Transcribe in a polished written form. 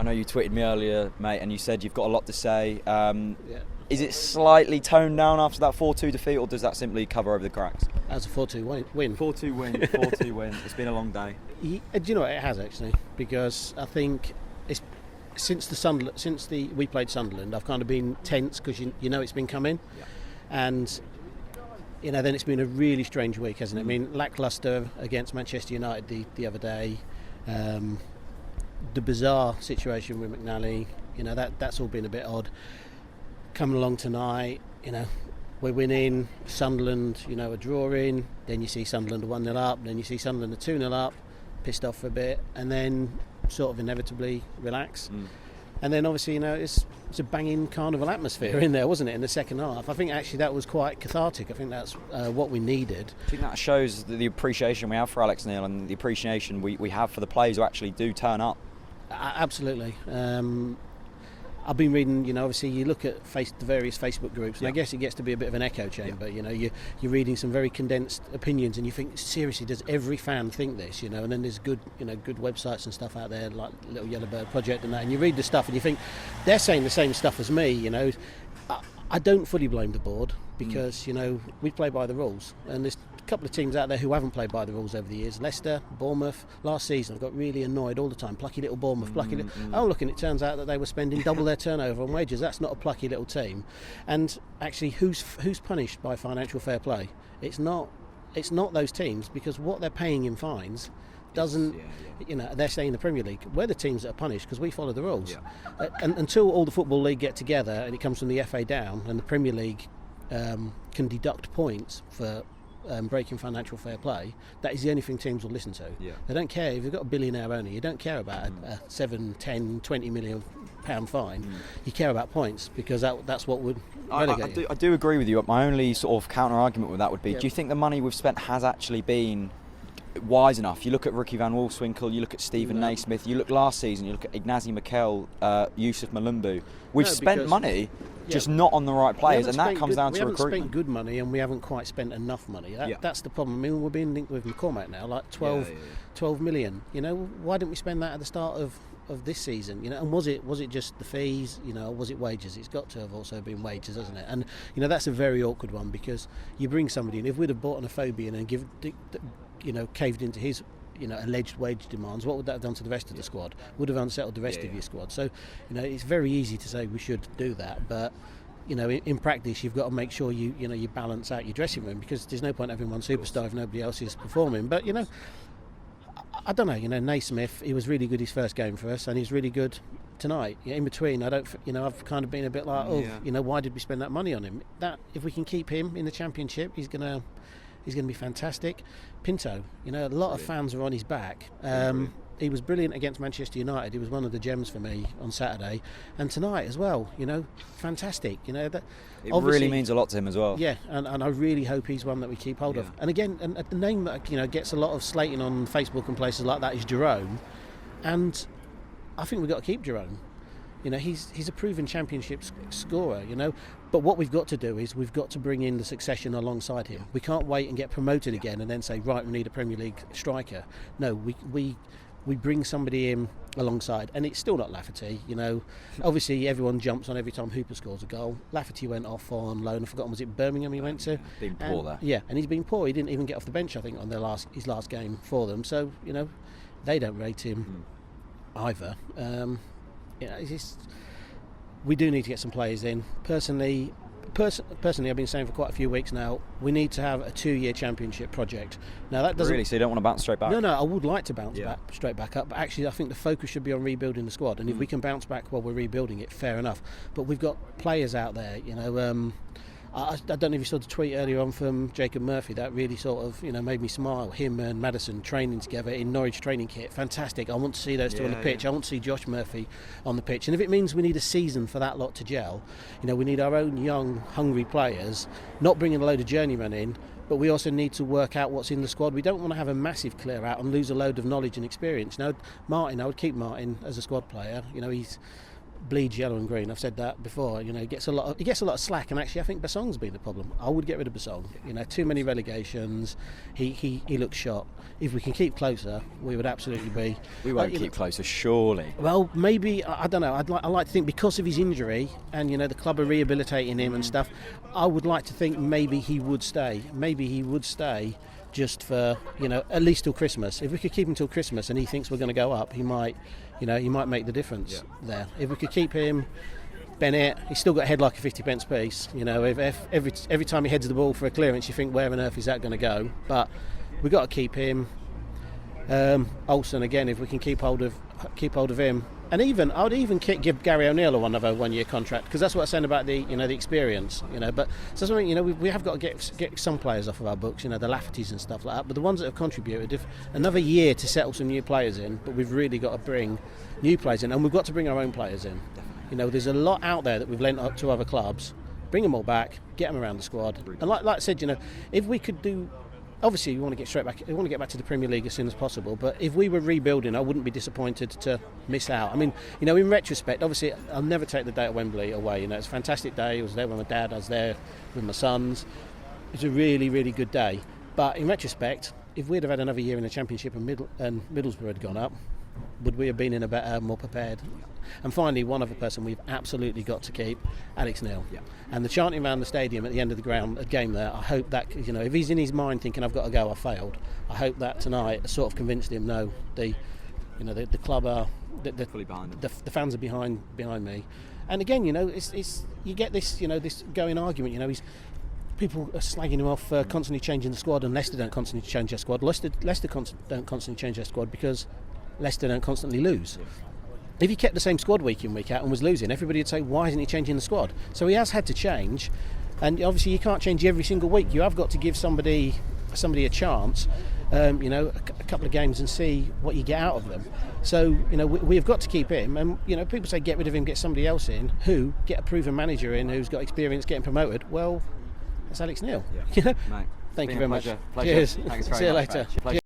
I know you tweeted me earlier, mate, and you said you've got a lot to say. Is it slightly toned down after that 4-2 defeat, or does that simply cover over the cracks? As a 4-2 win. 4-2 win, 4-2 win. It's been a long day. Do you know what? It has, actually, because I think it's since we played Sunderland, I've kind of been tense because you know it's been coming, and then it's been a really strange week, hasn't it? I mean, lacklustre against Manchester United the other day, the bizarre situation with McNally, that's all been a bit odd. Coming along tonight, we're winning, Sunderland, are drawing, then you see Sunderland 1-0 up, then you see Sunderland 2-0 up, pissed off for a bit, and then sort of inevitably relax. And then obviously, it's a banging carnival atmosphere in there, wasn't it, in the second half? I think actually that was quite cathartic. I think that's what we needed. I think that shows the appreciation we have for Alex Neil and the appreciation we have for the players who actually do turn up. Absolutely. I've been reading, obviously you look at the various Facebook groups, and I guess it gets to be a bit of an echo chamber. You're reading some very condensed opinions, and you think, seriously, does every fan think this? And then there's good websites and stuff out there like Little Yellow Bird Project and that, and you read the stuff and you think they're saying the same stuff as me. I don't fully blame the board because we play by the rules, and there's a couple of teams out there who haven't played by the rules over the years. Leicester, Bournemouth. Last season I got really annoyed all the time. Plucky little Bournemouth, Oh, look, and it turns out that they were spending double their turnover on wages. That's not a plucky little team. And actually, who's punished by financial fair play? It's not those teams, because what they're paying in fines doesn't, they're staying in the Premier League. We're the teams that are punished because we follow the rules. And until all the Football League get together and it comes from the FA down, and the Premier League can deduct points for breaking financial fair play, that is the only thing teams will listen to. They don't care if you've got a billionaire owner. You don't care about a 7, 10, 20 million pound fine. You care about points, because that's what would relegate you. I do agree with you, but my only sort of counter argument with that would be, do you think the money we've spent has actually been wise enough? You look at Ricky Van Wolfswinkel, you look at Stephen Naismith, you look last season, you look at Ignacy Mikel, Yusuf Malumbu. We've spent money, just not on the right players, and that comes down to recruitment. We haven't spent good money, and we haven't quite spent enough money. That's the problem. I mean, we're being linked with McCormack now, like 12 million. Why didn't we spend that at the start of this season? And was it just the fees? Was it wages? It's got to have also been wages, hasn't it? And that's a very awkward one, because you bring somebody in. If we'd have bought an Ophobian and caved into his alleged wage demands, what would that have done to the rest of the squad? Would have unsettled the rest of your squad. So it's very easy to say we should do that, but in practice you've got to make sure you balance out your dressing room, because there's no point having one superstar if nobody else is performing. But I don't know, Naismith, he was really good his first game for us, and he's really good tonight. In between, I've kind of been a bit like, why did we spend that money on him? That if we can keep him in the Championship, he's going to be fantastic. Pinto, a lot of fans are on his back. He was brilliant against Manchester United. He was one of the gems for me on Saturday, and tonight as well. Fantastic. That it really means a lot to him as well. Yeah, and I really hope he's one that we keep hold of. And again, the name that gets a lot of slating on Facebook and places like that is Jerome, and I think we've got to keep Jerome. He's a proven Championship scorer, But what we've got to do is we've got to bring in the succession alongside him. We can't wait and get promoted again and then say, right, we need a Premier League striker. No, we bring somebody in alongside, and it's still not Lafferty. Obviously everyone jumps on every time Hooper scores a goal. Lafferty went off on loan. I've forgotten, was it Birmingham he went to? Been poor there. Yeah, and he's been poor. He didn't even get off the bench, I think, on his last game for them. So they don't rate him either. We do need to get some players in. Personally, I've been saying for quite a few weeks now, we need to have a 2-year Championship project. Now that doesn't really, so you don't want to bounce straight back? No, I would like to bounce straight back up, but actually I think the focus should be on rebuilding the squad, and if we can bounce back while we're rebuilding it, fair enough. But we've got players out there, I don't know if you saw the tweet earlier on from Jacob Murphy that really sort of made me smile. Him and Maddison training together in Norwich training kit, fantastic. I want to see those two on the pitch. I want to see Josh Murphy on the pitch, and if it means we need a season for that lot to gel, we need our own young hungry players, not bringing a load of journeymen in, but we also need to work out what's in the squad. We don't want to have a massive clear out and lose a load of knowledge and experience. Martin, I would keep Martin as a squad player. bleeds yellow and green. I've said that before. You know, he gets a lot of slack, and actually, I think Bassong's been the problem. I would get rid of Bassong. You know, too many relegations. He looks shot. If we can keep closer, we would absolutely be. We won't keep closer, surely. Well, maybe I don't know. I like to think because of his injury, and you know, the club are rehabilitating him and stuff. I would like to think maybe he would stay. Maybe he would stay. Just for, you know, at least till Christmas. If we could keep him till Christmas and he thinks we're going to go up, he might make the difference there. If we could keep him, Bennett, he's still got a head like a 50p piece. You know, if every time he heads the ball for a clearance, you think, where on earth is that going to go? But we've got to keep him. Olsen again, if we can keep hold of him. And I would even give Gary O'Neill another 1 year contract, because that's what I'm saying about the experience, you know. But so something, you know, we have got to get some players off of our books, you know, the Laffertys and stuff like that. But the ones that have contributed, if another year to settle some new players in, but we've really got to bring new players in, and we've got to bring our own players in. You know, there's a lot out there that we've lent up to other clubs. Bring them all back, get them around the squad, and like I said, you know, if we could do. Obviously, we want to get straight back. We want to get back to the Premier League as soon as possible. But if we were rebuilding, I wouldn't be disappointed to miss out. I mean, you know, in retrospect, obviously, I'll never take the day at Wembley away. You know, it's a fantastic day. I was there with my dad. I was there with my sons. It was a really, really good day. But in retrospect, if we'd have had another year in the Championship and Middlesbrough had gone up, would we have been in a better, more prepared? And finally, one other person we've absolutely got to keep, Alex Neil. Yeah. And the chanting around the stadium at the end of the game there, I hope that, you know, if he's in his mind thinking I've got to go, I failed, I hope that tonight sort of convinced him, no, the club are fully behind him. The fans are behind me. And again, you know, it's you get this, you know, this going argument, you know, people are slagging him off for constantly changing the squad, and Leicester don't constantly change their squad. Leicester don't constantly change their squad because Leicester don't constantly lose. Yeah. If he kept the same squad week in, week out and was losing, everybody would say, why isn't he changing the squad? So he has had to change, and obviously you can't change every single week. You have got to give somebody a chance, you know, a couple of games and see what you get out of them. So, you know, we've got to keep him, and, you know, people say get rid of him, get somebody else in, get a proven manager in who's got experience getting promoted. Well, that's Alex Neil. Yeah. You know? Mate, Thank you very much. Pleasure. Cheers. Thanks very See you much, later. mate.